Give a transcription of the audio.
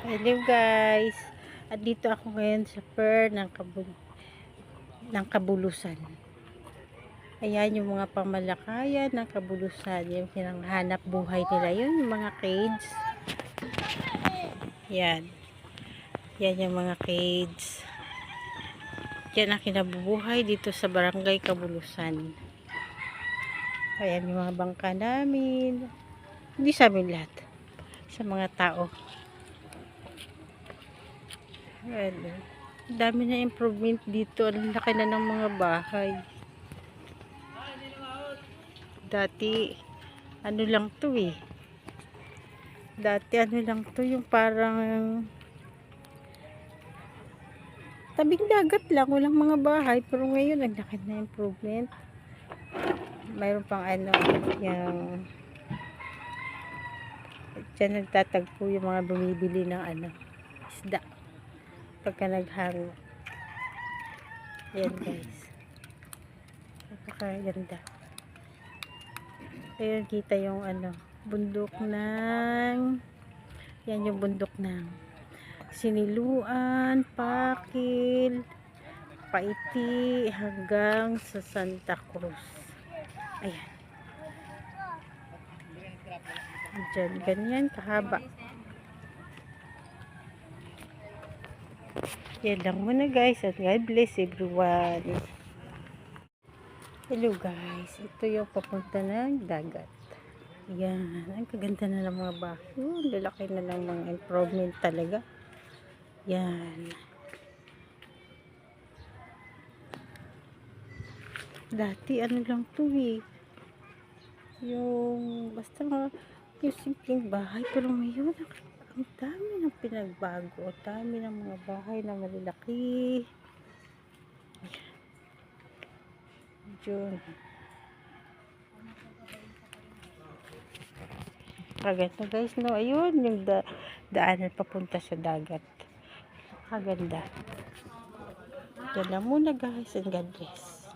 Hello guys, at dito ako ngayon sa ng Kabulusan. Ayan yung mga pamalakayan ng Kabulusan, yung pinanghanap buhay nila, yun yung mga cage. Yan yung mga cage. Yan ang kinabubuhay dito sa barangay Kabulusan. Ayan yung mga bangka namin, hindi sa amin lahat, sa mga tao. Ayan, dami na improvement dito. Ang laki na ng mga bahay. Dati ano lang to yung parang tabing dagat lang, walang mga bahay. Pero ngayon ang laki na improvement. Mayroon pang yung dyan nagtatagpo yung mga bumibili ng isda pagka naghang. Yan guys, napakaganda. Ayun, kita yung bundok ng yan, yung bundok ng Siniluan, Pakil, Paiti hanggang sa Santa Cruz. Ayan, dyan, ganyan kahaba. Yan lang muna guys, at God bless everyone. Hello guys, ito yung papunta ng dagat. Yan, ang kaganda na ng mga bahay. Lalaki na ng mga improvement talaga. Yan. Dati lang to yung basta yung simpleng bahay, pero ngayon ang dami ng pinagbago. Ang dami ng mga bahay na malalaki. Diyan. Kaganda guys, no? Ayun, yung daanan papunta sa dagat. Kaganda. Yan lang muna guys, and God bless.